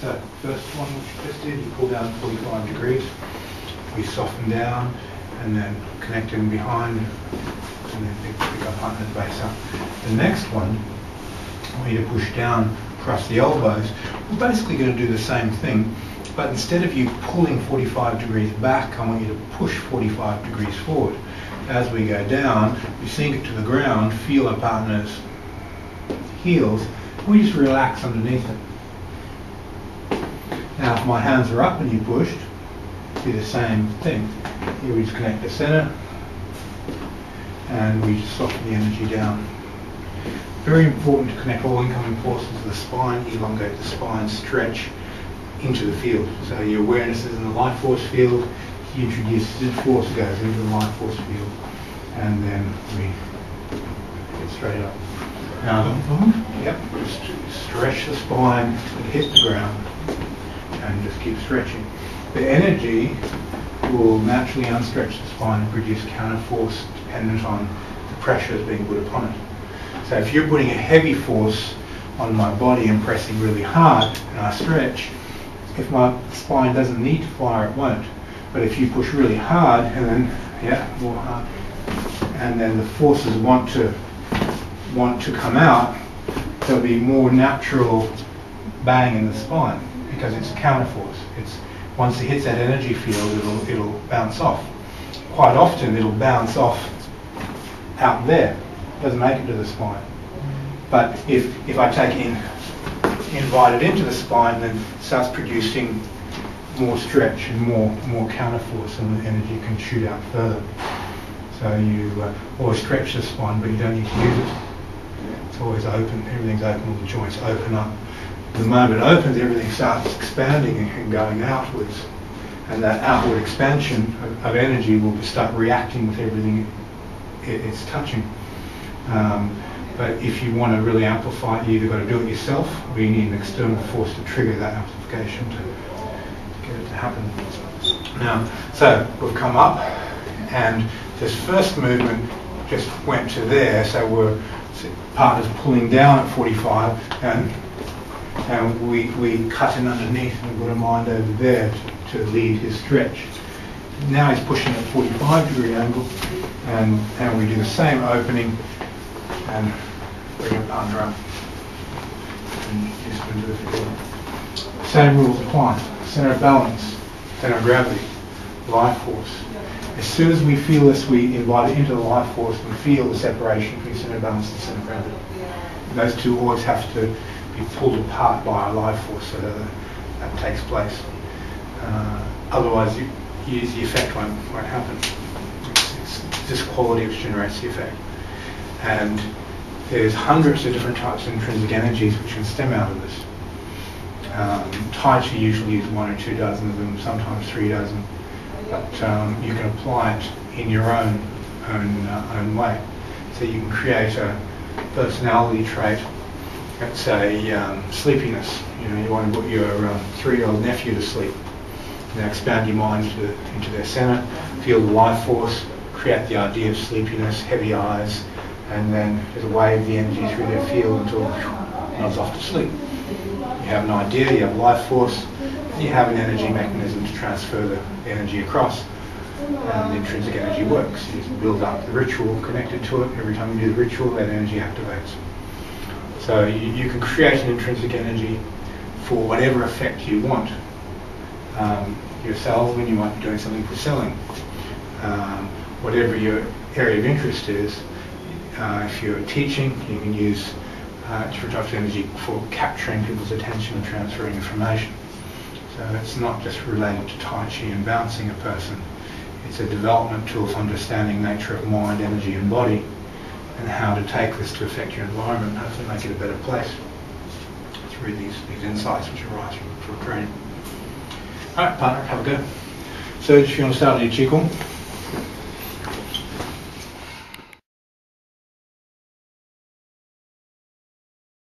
So first one which you just did, you pull down 45 degrees, we soften down and then connect in behind and then pick our partner's base up. The next one, I want you to push down across the elbows. We're basically going to do the same thing, but instead of you pulling 45 degrees back, I want you to push 45 degrees forward. As we go down, we sink it to the ground, feel our partner's heels, we just relax underneath it. Now if my hands are up and you pushed, do the same thing. Here we just connect the center and we just soften the energy down. Very important to connect all incoming forces to the spine, elongate the spine, stretch into the field. So your awareness is in the life force field, you introduce the force goes into the life force field, and then we get straight up. Now, just stretch the spine and hit the ground, and just keep stretching. The energy will naturally unstretch the spine and produce counter force dependent on the pressures being put upon it. So if you're putting a heavy force on my body and pressing really hard and I stretch, if my spine doesn't need to fire, it won't. But if you push really hard and then, more hard, and then the forces want to come out, there'll be more natural bang in the spine because it's a counter force. It's once it hits that energy field, it'll bounce off. Quite often it'll bounce off out there. It doesn't make it to the spine. But if I take it invite it into the spine, then it starts producing more stretch and more counter force, and the energy can shoot out further. So you always stretch the spine, but you don't need to use it. It's always open. Everything's open. All the joints open up. The moment it opens, everything starts expanding and going outwards. And that outward expansion of energy will start reacting with everything it's touching. But if you want to really amplify it, you either got to do it yourself, or you need an external force to trigger that amplification to get it to happen. Now, so we've come up, and this first movement just went to there, so partner's pulling down at 45, and we cut in underneath, and we've got a mind over there to lead his stretch. Now he's pushing at 45-degree angle, and we do the same opening and bring your partner up and just into the field. Same rules apply. Center of balance, center of gravity, life force. As soon as we feel this, we invite it into the life force and feel the separation between center of balance and center of gravity. And those two always have to be pulled apart by our life force so that takes place. Otherwise, the effect won't happen. It's this quality which generates the effect. And there's hundreds of different types of intrinsic energies which can stem out of this. Tai Chi usually use 1 or 2 dozen of them, sometimes 3 dozen. But you can apply it in your own way. So you can create a personality trait. Let's say sleepiness. You want to put your 3-year-old nephew to sleep. Now expand your mind into their center, feel the life force, create the idea of sleepiness, heavy eyes, and then there's a wave of the energy through their field until nods off to sleep. You have an idea, you have life force, and you have an energy mechanism to transfer the energy across, and the intrinsic energy works. You just build up the ritual connected to it. Every time you do the ritual, that energy activates. So you can create an intrinsic energy for whatever effect you want. You're a salesman, you might be doing something for selling. Whatever your area of interest is, if you're teaching, you can use different types of energy for capturing people's attention and transferring information. So it's not just related to Tai Chi and bouncing a person. It's a development tool for understanding nature of mind, energy and body, and how to take this to affect your environment and hopefully make it a better place through these insights which arise from training. Alright, partner, have a go. So if you want to start with your Qigong.